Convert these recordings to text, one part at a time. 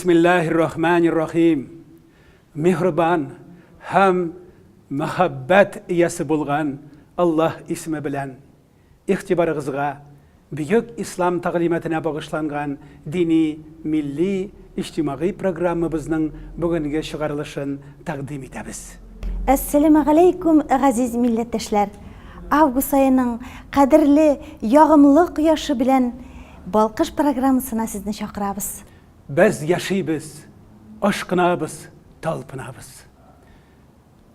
Bismillahirrahmanirrahim. Mehriban ham muhabbat iyasi bo'lgan Allah ismi bilan ihtibarıgızga büyük İslam taqlimatına bağışlangan dini, milli, ijtimai programımızın bugünkü çıkarılışın taqdim etamiz. Assalamu alaykum aziz milletteşler. Avgust ayının qadirli, yağımlı quyoshi bilan Balqış programmasına sizni chaqiramiz. Biz yaşaybız, aşkınabız, talpınabız.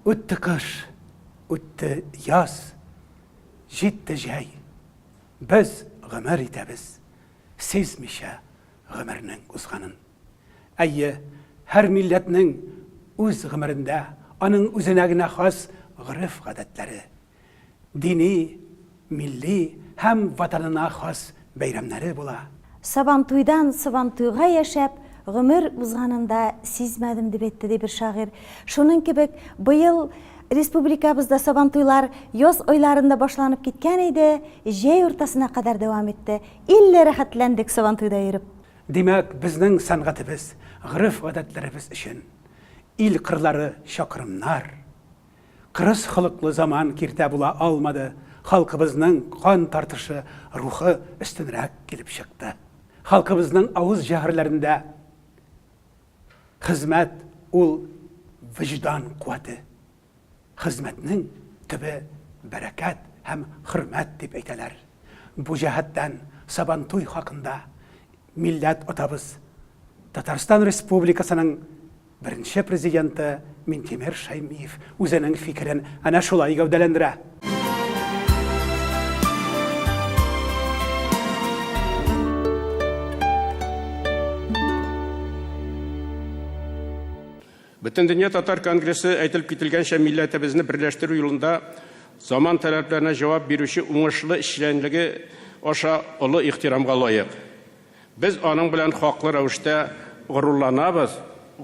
O'tdi qish, o'tdi yoz, jetdi jay. Biz g'amar etamiz, sezmisha g'amarning uzg'anin. Ayyi, har millatning o'z g'amarida aning o'zinagina xos g'urf odatlari, diniy, milliy ham vatanına xos bayramlari bo'la. Sabantuydan Sabantuyga yaşap, g'umur uzganında sizmedim deb aytdi bir şair. Şunun gibi bu yıl Respublikamızda Sabantuylar yoz oylarında başlanıp ketken idi, jay ortasına kadar devam etti. İlle rahatlandık Sabantuyda yürüp. Demek bizning san'atimiz, g'urf odatlarimiz için il qirlari şakırımlar. Qirız xalqlı zaman kirte bula almadı. Halkımızın kan tartışı ruhu üstünrak gelip çıktı. Halkımızın ağız şehirlerinde hizmet ul vicdan kuvveti. Hizmetinin tübü bereket hem hürmet dip eyteler. Bu cihetten Sabantuy hakkında millet otabız Tatarstan Respublikasının birinci prezidenti Mintemir Şaymiyev o'zining fikrini ana şulay gavdalandira. Bütün Dünya Tatar Kongresi aytılып ketilgancha milletimizni birleştirish yo'lida zaman talablarına cevap beruvchi o'ng'ishli ishlanligi o'sha ulug' ehtiromga loyiq. Biz onun bilan haqli ravishda g'ururlanamiz,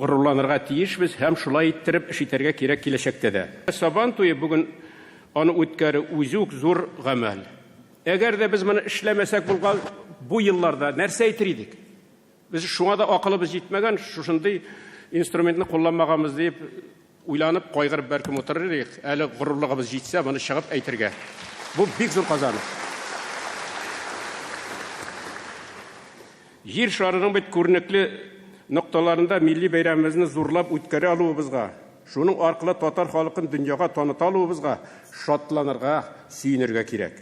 g'ururlanirga tiyishmiz ham shulay ettirib ish etarga kerak kelajakda da. Sabantuy bugun onu o'tkari uzuk zo'r g'amal. Agarda biz buni ishlamasak bo'lgan bu yillarda narsa aytar edik. Biz shunga da aqlimiz yetmagan, shunday instrumentni qo'llanmaganmiz deb o'ylanib qo'yg'irib balkim o'tirar, hali g'ururligimiz yetsa buni chiqib aytirga. Bu bek zo'r qozonish. Yer sharining bir ko'rinakli nuqtalarında milli bayramimizni zo'rlab o'tkara olishimizga, shuning orqali Tatar xalqini dunyoga tanita olishimizga shodlanirga, suyunirga kerak.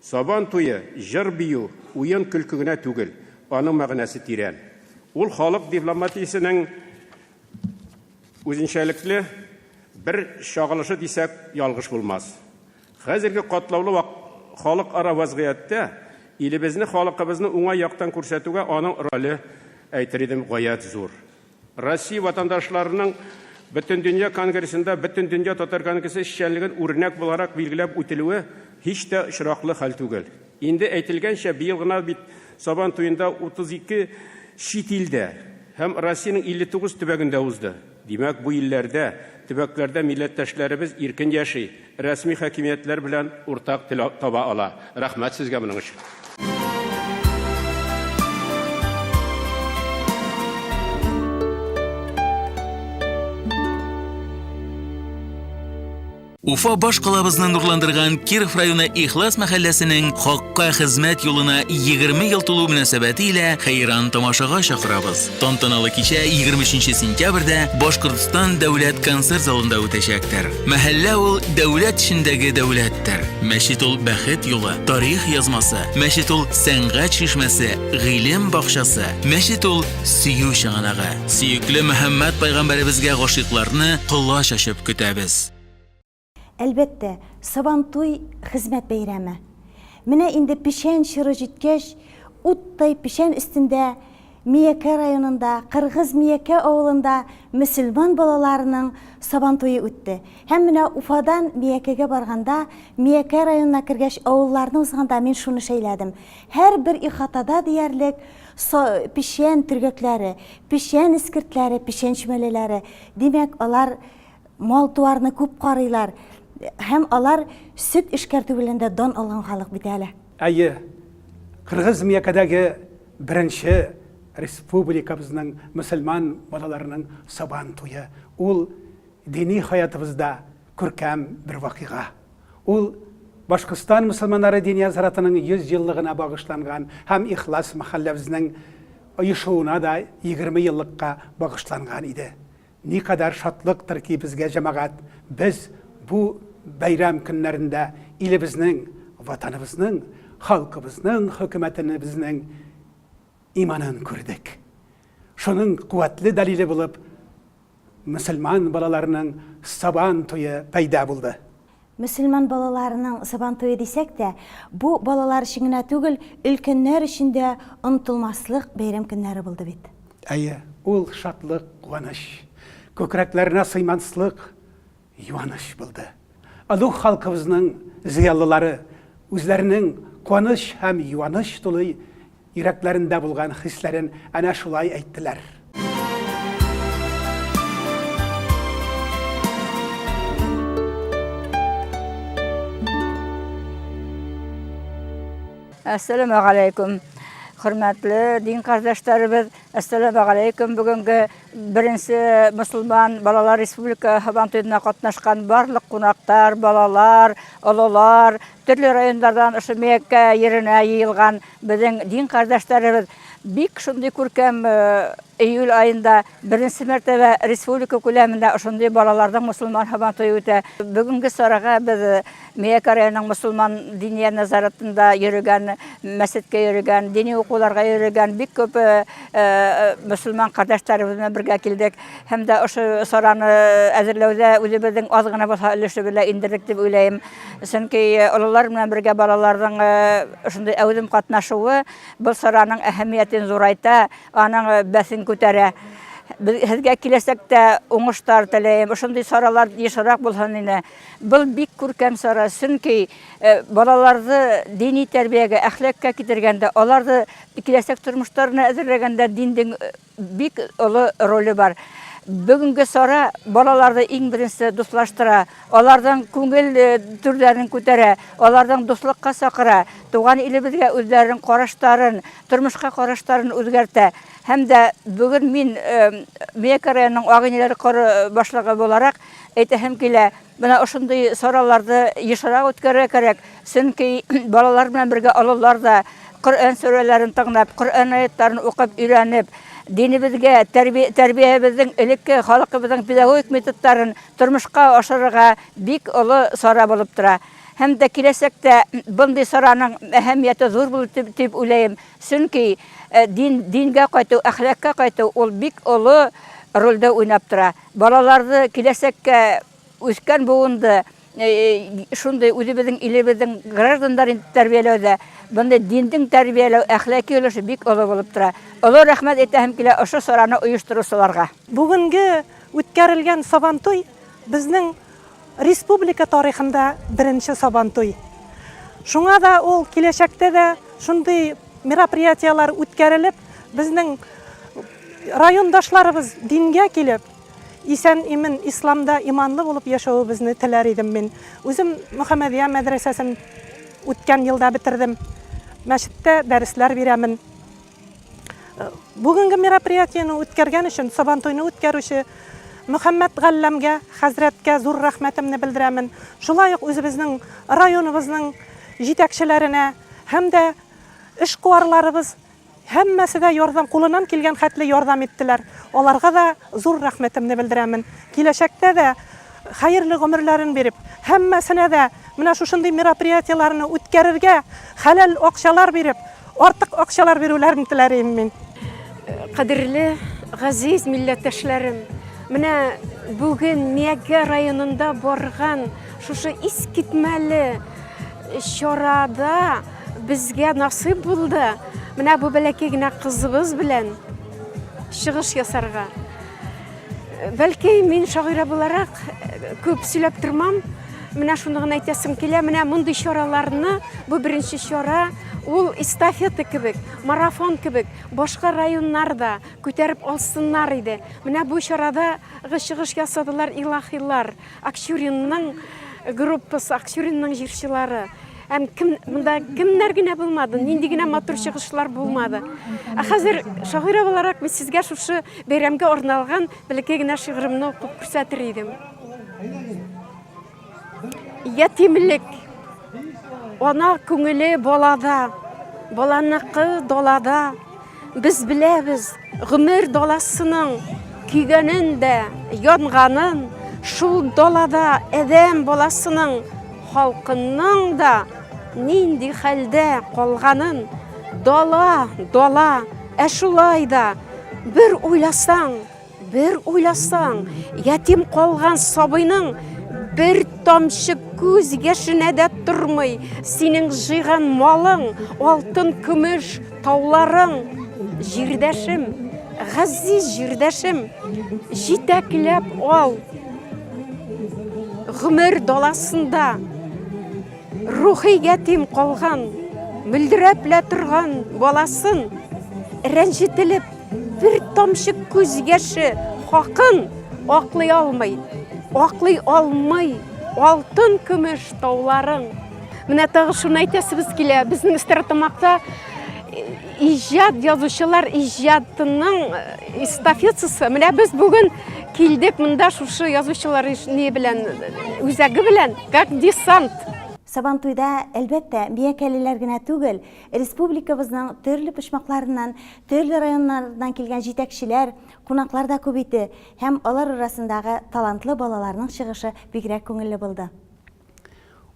Sabantuyi jir biyu, o'yin kulkigina tugil, uning ma'nosi teran. Ul xalq diplomatiyasining o'zinchalikli bir shog'ilishi desak yolg'ish bo'lmas. Hozirgi qatlovli xalqaro vaziyatda elimizni, xalqimizni o'ngay yoqdan ko'rsatuvga uning roli aytiridim g'oyat zo'r. Rossiya vatandaşlarının Bütün Dünya Kongressida Bütün Dünya Tatar Kongresi ishchanligini o'rnak bo'larak belgilab o'tiluvi hech de chiroqli hal tugul. Endi aytilgancha bu yil g'ana Sabantuyda 32 chet elda ham Rossiyaning 59 tubagida o'zdi. Demak, bu yillarda tubaklarda millatdoshlarimiz erkin yashay, rasmiy hokimiyatlar bilan o'rtaq til topa ola. Rahmat sizga buning uchun. Ufa bosh qalabızını nurlandırgan Kirov rayonu İhlas mahalləsinin haqqa xizmət yoluna 20 yıl tulu münasabati ilə xeyran tamaşaga çağırabız. Tantanalı kecha 23 sentyabrda Boshqirdiston davlat konsert zalında o'tacakdir. Mahalla ul davlat ishindagi davlatdir. Masjid ul baxit yo'li, tarix yozmasi, masjid ul san'at chishmasi, g'ilim bog'chasi, masjid ul suyu shag'anag'i. Suyukli Muhammad payg'ambarimizga g'oshiqlarni quloq ochib kutamiz. Elbette Sabantuy hizmet beyremi. Mine indi pişen şırı jitkeş, uttay pişen üstünde Miyeke rayonunda, Kırgız Miyeke oğlunda Müslüman balalarının Sabantuyu öttü. Hem mine Ufa'dan Miyeke'ge barganda, Miyeke rayonuna kirgeç oğullarını uzganda men şunu şeyledim. Her bir ihatada diyerlik pişen türgekleri, pişen iskirtleri, pişen çimeleleri. Demek olar mal tuvarını kup qarıylar. Hem alar süt işkertübülünde don alan xalq bitəli. Ayı, Kırgız Miyeke'deki birinci республикабызның мөселман балаларының сабан туйы. Ул дини хаятыбызда күркәм бер вакыйга. Ул Башкортстан мөселманнары дини азратының 100 еллыгына багышланган һәм Ихлас мәхәлләбезнең оешуына да 20 еллыкка багышланган иде. Никадәр шатлыктыр ки безгә җәмәгать, без бу бәйрәм көннәрендә илебезнең, ватаныбызның, халкыбызның, хөкүмәтебезнең иманын күрдек. Шуның куәтле дәлиле булып, мөселман балаларының сабан туйы пайда булды. Мөселман балаларының сабан туйы дисәк тә, бу балалар өчен генә түгел, өлкәннәр өчен дә онытылмаслык бәйрәм көннәре булды бит. Әйе, ул шатлык, куаныч, күкрәкләренә сыймаслык, юаныч булды. Алу халкыбызның зыяллылары үзләренең куаныч һәм юаныч тулы йөрәкләрендә булган хисләрен әнә шулай әйттеләр. Assalamu alaikum. Hürmetli din kardeşlerimiz, assalamu alaikum. Bugünkü birinci Müslüman Balalar Respublika Haban Toyu'na katnaşkan barlık konaklar, balalar, olalar, türlü rayonlardan Mekke yerine yayılgan bizim din kardeşlerimiz bik şunday kurkem Eylül ayında birinci mertebe Respublika kuleminde şunday balalardan Müslüman Haban Toyu öte. Bugünkü sorağa biz Mekke rayonunun Müslüman diniye nazaratında yürügen, mescitke yürügen, dini okullarga yürügen bik köp Müslüman kardeşlerimizle birge kildik. Hem de şu soranı äzirlewde özümüzün azgına bolsa ülüşü bile indirdik dep öyleyim. Çünki olalar bilen birge balalardan şunday äwdüm katnaşuwy bu soranın ähemiyetini zorayta, anın besin kötere. Sizge kilesek de oňuşlar tileyim. Şunday soralar ýeşirak bolsan ine. Bu bik kurkem sora. Çünki balalardy dini terbiyege, ählakka kitirgende, olardy kilesek turmuşlaryna äzirlegende dindin bik uly rolü bar. Bugünkü sora balalardı iň birinçi dostlaştıra, olardan köngül türlerini kötere, olardan dostlukka sakyra, tugan ilibizge özlerinin garaşlaryn, turmuşka garaşlaryn özgerte. Hem de bugün min Mekke rayonunun Agynýeler koru başlygy bolarak aýtahem kile, bana uşunday soralardy ýeşirak ötkerek gerek. Çünki balalar bilen birge olalar da Kur'an surelerini taňlap, Kur'an aýatlaryny okup öýrenip, dinimizge, terbiyemizin, ilikki halkımızın pedagogik metodlarını turmuşka aşırıga bik ulu sora bolup tura. Hem de kilesekte bunday soranın ähemiyeti zor bolup dep öýleýim. Çünki dinge gaýtaw, ählakka gaýtaw ol bik ulu rolda oýnap tura. Balalardy kilesekke ösken bugünde şunday özümüzün ilibizin gражданларын terbiýelewde, bunday dindin terbiýelew, ählaki ýoluşy bik ulu bolup tura. Ulu rahmet etähem kile oşo sorany uýuşturuşlarga. Bugünkü ütkerilgen Saban toy bizning respublika tarihinde birinci Saban toy. Şuna da ol kileşekte de şunday merapриятиялар ütkerilip bizning rayondaşlarыбыз dinge kilip isen imin İslamda imanlı bolup yaşawybyzyny tiler idim men. Özüm Muhammediýa medresesin ötken ýylda bitirdim. Meşitde dersler beremin. Bugünkü merapриятияны ütkergen üçin, Saban toyuny ütkerüşi Muhammed Gallamga, Hazretke zor rahmetimni bildiremin. Şulaýyk özübizning rayonubuzning jitekçilerine hem de işguarlarybız hemmesi de yordam kulundan kelgen hatly yordam ettiler. Olarga da zor rahmetimni bildiremin. Kileşekde de hayırlı ömürlerini berip, hemmesine de mına şuşunday merapриятияларны ütkerirge halal okşalar berip, ortak okşalar berülerini tilerim men. Kadirli, gaziz milletteşlerim, mine bugün Mekke rayonunda borgan şuşu iskitmeli şorada bizge nasip buldu. Mine bu belekegine kızımız bilen çıgış yasarga. Belki men şagyra bolarak köp süylep durmam. Mine şundan aýtasym kile, mine munday şoralarını, bu birinci şora, ol estafeta kibik, marafon kibik, başka rayonlarda köterip alsınlar idi. Mine bu şorada çıgış yasadılar ilahiylar, Akşurinning gruppası, Akşurinning jirçilary. Мында кемнәр генә булмады, нинди генә матур чыгышлар булмады. Хәзер шагыйрә буларак мин сезгә шушы бәйрәмгә арналган бәләкәй генә шигыремне укып күрсәтер идем. Ятимлек, ана күңеле балада, баланыкы далада. Без беләбез, гомер даласының көйгәнен дә, янганын, шул далада әдәм баласының, халкының да нинди хәлдә калганын. Дала, шулай да бер уйласаң, ятим калган сабыйның бер тамчы күз яшенә дә тормый, синең җыйган малың, алтын, көмеш, тауларың, җирдәшем, газиз җирдәшем, җитәкләп ал. Гомер даласында рухи ятим калган, мөлдерәплә торган баласын рәнҗетелеп бер тамчы күз яше хакын аклый алмый, алтын, көмеш тауларың. Менә тагы шуны әйтәсебез килә, безнең Стәрлетамакта иҗат язучылар иҗатының эстафетасы. Менә без бүген килдек монда шушы язучылар не белән, үзәге белән, как десант. Сабантуйда әлбәттә биякәлеләр генә түгел, республикабызның төрле почмакларыннан, төрле районнардан килгән җитәкчеләр, кунаклар да күп иде, һәм алар арасындагы талантлы балаларның чыгышы бигрәк күңелле булды.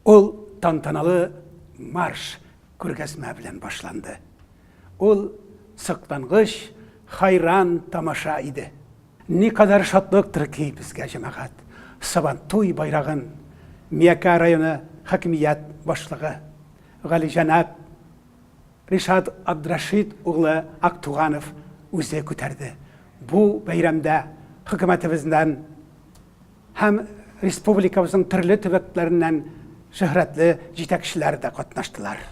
Ул тантаналы марш күргәзмә белән башланды. Ул сыктангыч, хайран тамаша иде. Никадәр шатлыктыр ки безгә җәмәгать. Сабантуй байрагын Миякә районы хакимият башлыгы Галиҗанап Ришат Абдрашид углы Актуганов үзе күтәрде. Бу бәйрәмдә хөкүмәтебезнән һәм республикабызның төрле төбәкләреннән шөһрәтле җитәкчеләр дә катнаштылар.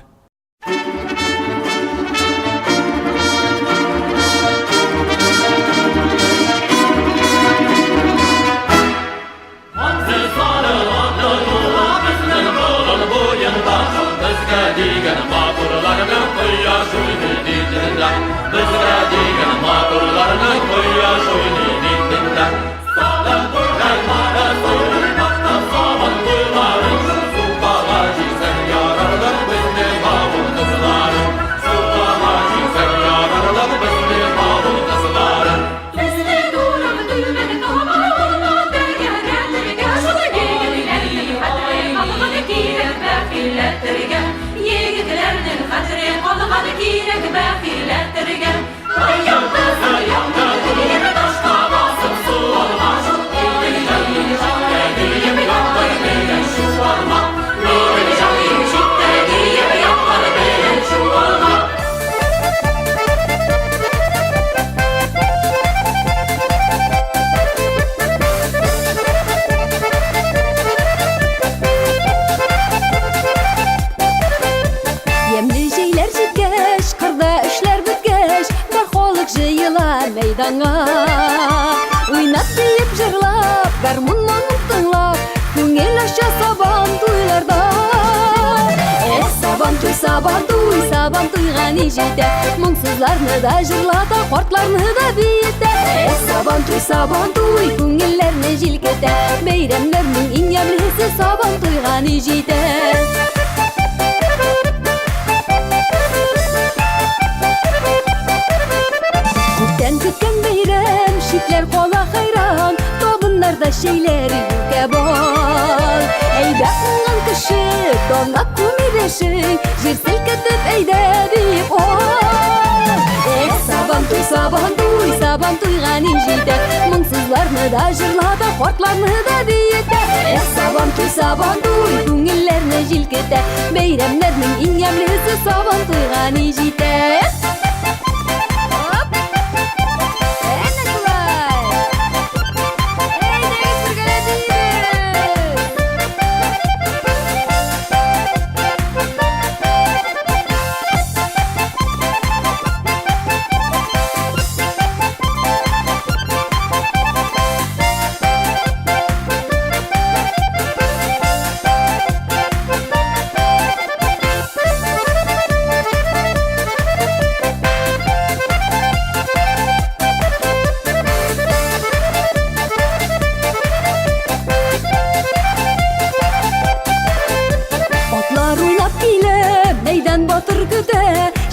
Уйнап диеп җырлап, гармуннан тыңлап, күңел аша сабантуйларда. Сабантуйга ни җитә, моңсызларны да җырлата, картларны да биетә. Сабантуй, күңелләрне җилкетә, бәйрәмнәрнең иң ямьлесе сабантуйга ни җитә. Көткән бәйрәм, шикләр кала хайран, табыннарда шәйләр юкә бар. Әйдә уңган кеше, тонлап күмидәшең, җир селкетеп әйдә дип Сабантуйга ни җитә, моңсызларны да җырлата, картларны да биетә. Сабантуй, күңелләрне җилкетә, бәйрәмнәрнең иң ямьлесе сабантуйга ни җитә.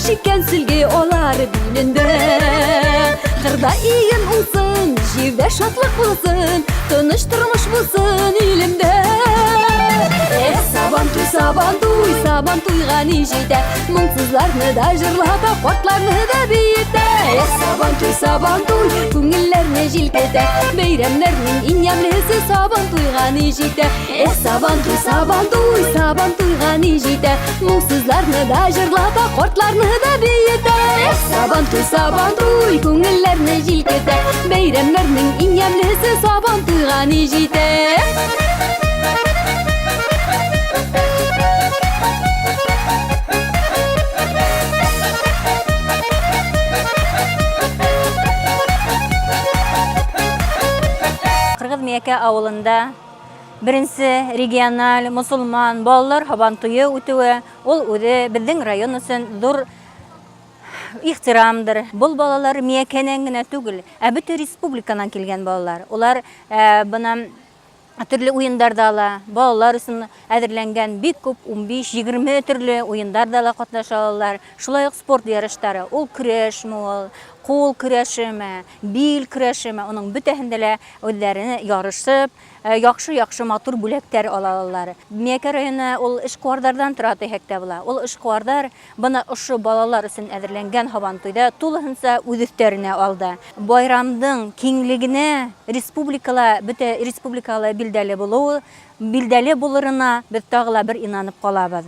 шиккен сілге олар бейнінде. Қырда иген ұлсын, жевде шатлық болсын, тыныш тұрмыш болсын елімде. Сабан туй, сабан туйғаны жейді, мұңсызларны да жырлата, қортларны да бейті. Сабан туй, көңіллеріне желкеті, бейремлерінің инемлесі сабан туйғаны жейді. Сабан туйғаны жейді, мұңсызларны да жырлата, қортларны да бейті. Сабан туй, көңіллеріне желкеті, бейремлерінің инемлесі сабан туйғаны жейді. Меке ауылында бірінші региональ мұсылман балалар Сабантуйы өтуі, ол өді біздің район үшін зор ихтирамдыр. Бұл балалар Мекенен генә түгел, бүті республиканан келген балалар. Олар бұна түрлі ойындарда ала, балалар үшін әдірленген бик көп 15-20 түрлі ойындарда қатнаша алалар. Шулай спорт ярыштары, ол күреш мол, қол күрешіме, бил күрешіме, оның бүтәһендәлә өҙләренә ярышып, яҡшы матур бүләктәр алалар. Мекә районы ул эшҡыуарҙарҙан тора тиһәк була. Ул эшҡыуарҙар бына ошо балалар өсөн әҙерләнгән Һабантуйҙа тулыһынса үҙ өҫтәренә алды. Байрамдың киңлегенә бөтә республикала билдәле булырына беҙ тағы бер инанып ҡалабыҙ.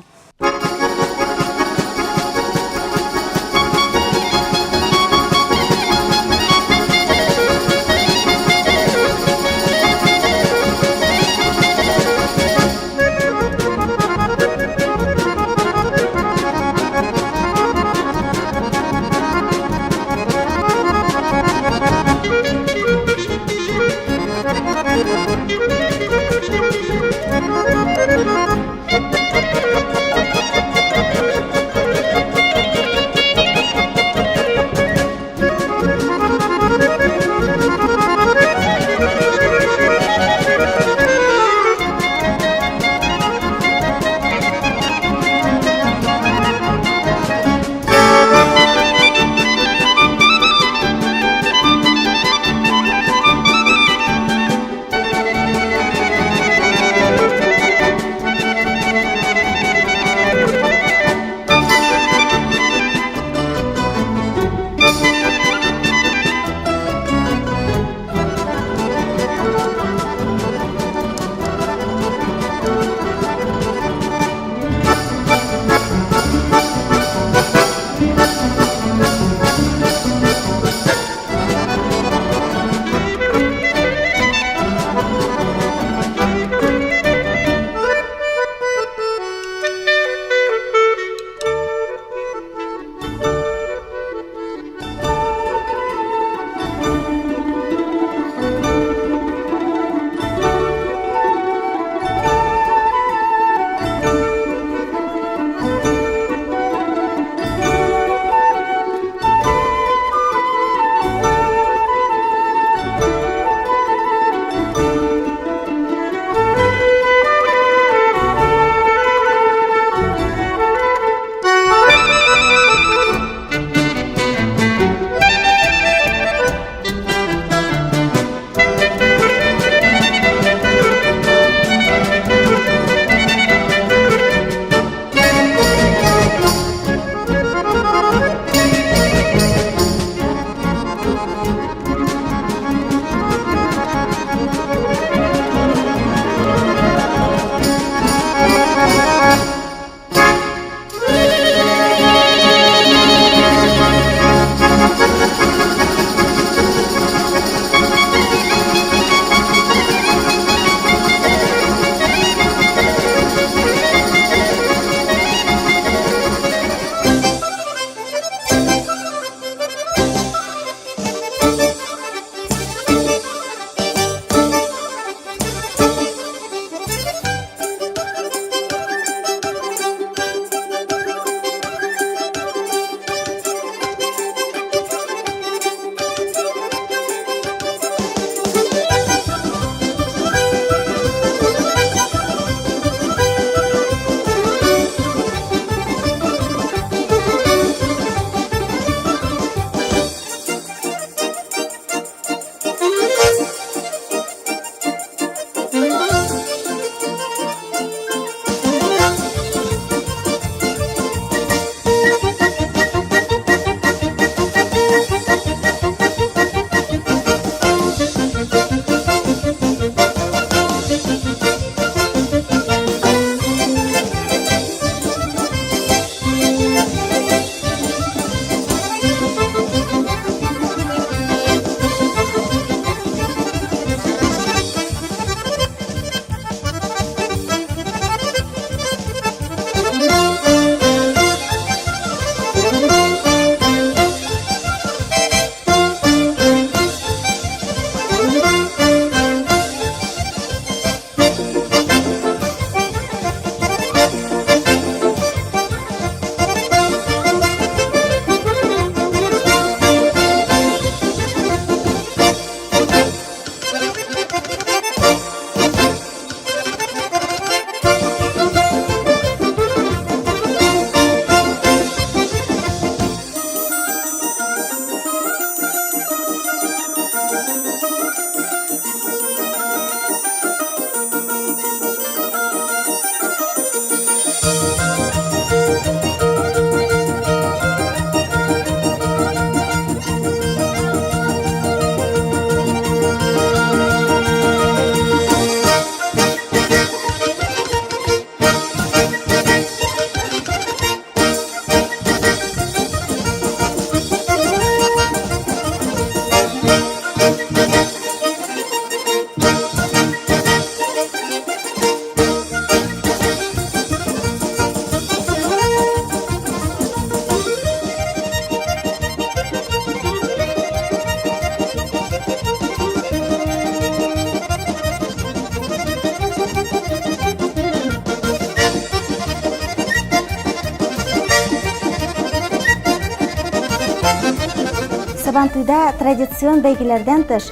Сабантуйда традицион бәйгеләрдән тыш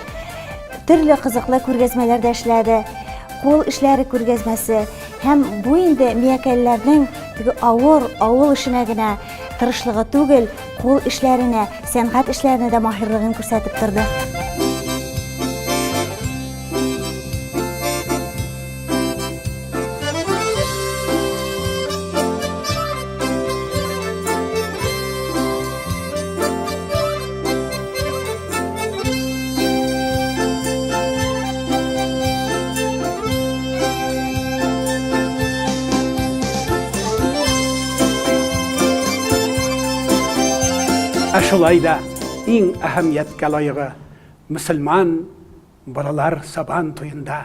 төрле кызыклы күргәзмәләр дә эшләде. Кул эшләре күргәзмәсе һәм бу инде миякәлләрнең теге авыр авыл эшенә генә тырышлыгы түгел, кул эшләренә, сәнгать эшләренә дә маһирлыгын күрсәтеп торды. Шулай да иң әһәмияткә лайыгы мөселман балалар сабан туенда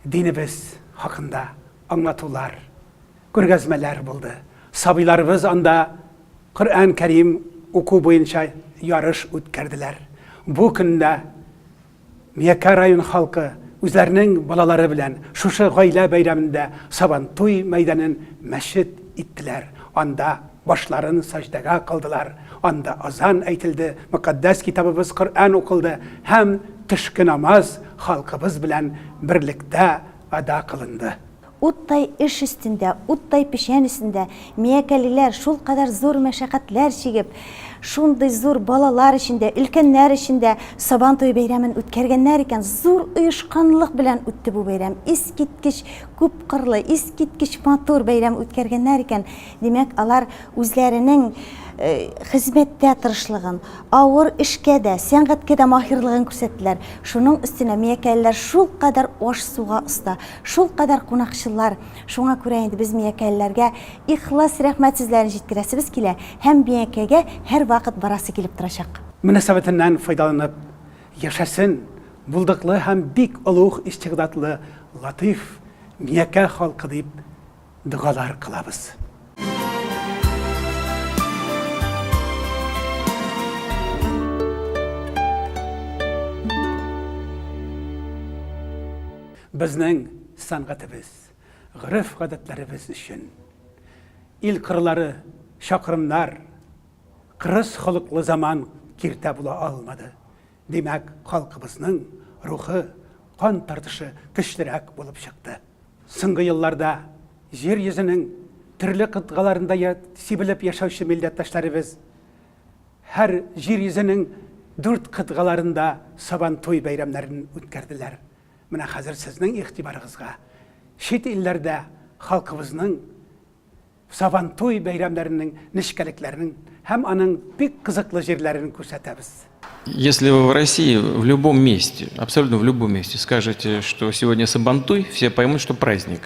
динебез хакында аңлатулар, күргәзмәләр булды. Сабыйларыбыз анда Коръән Кәрим уку буенча ярыш үткәрделәр. Бу көндә Миякә район халкы үзләренең балалары белән шушы гаилә бәйрәмендә Сабантуй мәйданын мәчет иттеләр. Анда башларын сәҗдәгә кылдылар. Анда азан әйтелде, мөкаддәс китабыбыз Коръән укылды һәм төшке намаз халкыбыз белән берлектә ада кылынды. Уттай эш өстендә, уттай пешән өстендә миякәлиләр шул кадәр зур мәшәкатьләр чигеп, шундый зур балалар эчендә, өлкәннәр эчендә Сабантуй бәйрәмен үткәргәннәр икән, зур оешканлык белән үтте бу бәйрәм. Искиткеч күп кырлы, искиткеч матур бәйрәм үткәргәннәр икән. Димәк, алар үзләренең хезмәттә тырышлыгын, авыр эшкә дә, сәнгатькә дә маһирлыгын күрсәттеләр. Шуның өстенә миякәлләр шул кадәр аш суга оста, шул кадәр кунакчылар. Шуңа күрә инде без миякәлләргә ихлас рәхмәт сүзләрен җиткерәсебез килә һәм миякәгә һәр вакыт барасы килеп торачак. Мөнәсәбәтеннән файдаланып яшәсен булдыклы һәм бик олуг истигъдатлы латиф Миякә халкы дип дугалар кылабыз. Безнең сәнгатебез, гырыф-гадәтләребез өчен ил кырлары, шакрымнар, кырыс холыклы заман киртә була алмады. Димәк, халкыбызның рухы, кан тартышы көчлерәк булып чыкты. Соңгы елларда җир йөзенең төрле кытгаларында сибелеп яшәүче милләттәшләребез һәр җир йөзенең 4 кытгаларында Сабантуй бәйрәмнәрен үткәрделәр. Менә хәзер сезнең игътибарыгызга чит илләрдә халкыбызның Сабантуй бәйрәмнәренең нечкәлекләрен һәм аның бик кызыклы җирләрен күрсәтәбез. Если вы в России, в любом месте, абсолютно в любом месте скажете, что сегодня Сабантуй, все поймут, что праздник.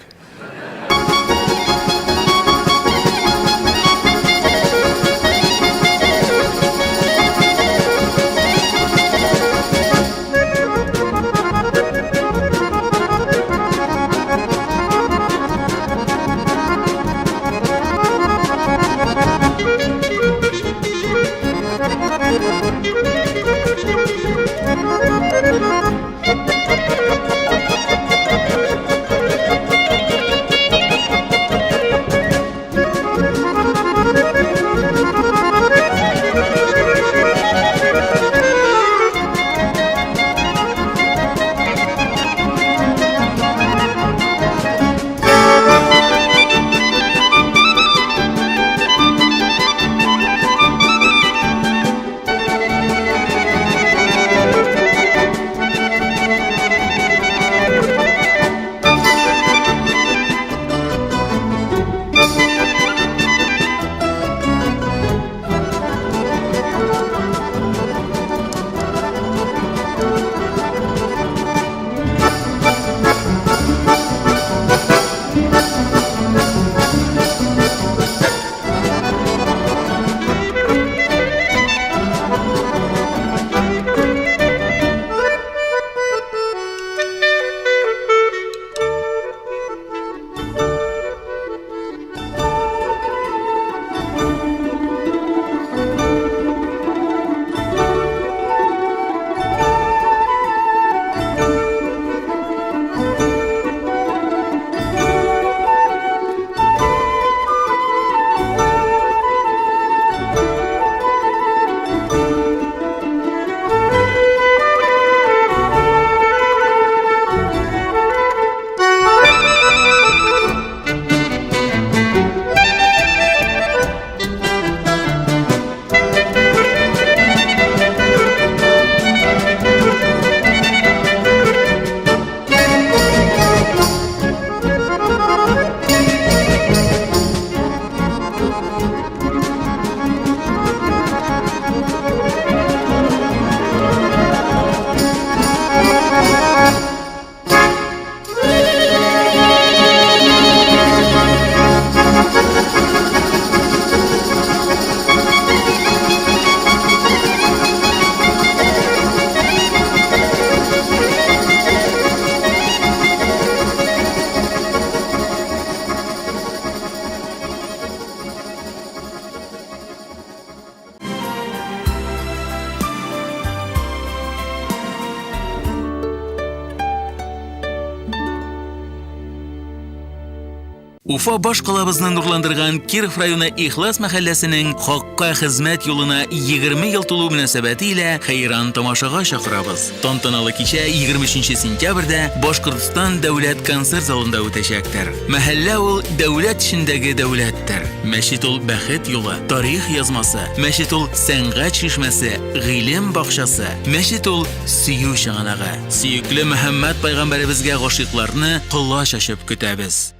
Уфа баш калабызны нурландырган Киров районы Ихлас мәхәлләсенең хакка хезмәт юлына 20 ел тулу мөнәсәбәте илә хәйран тамашага чакырабыз. Тантаналы кичә 23 сентябрьдә Башкортстан дәүләт концерт залында үтәчәктер. Мәхәллә ул дәүләт эчендәге дәүләттер. Мәчет ул бәхет юлы, тарих язмасы, мәчет ул сәнгать шишмәсе, гыйлем бакчасы, мәчет ул сөю чыганагы. Сөекле Мөхәммәд пайгамбәребезгә гашыйкларны колач ачып көтәбез.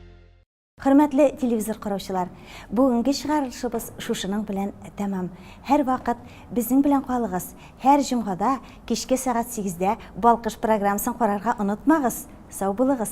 Хөрмәтле телевизор караучылар, бүгенге чыгарылышыбыз шушының белән тәмам. Һәр вакыт безнең белән калыгыз. Һәр җомгада кичке сәгать 8дә Балкыш программасын карарга онытмагыз. Сау булыгыз.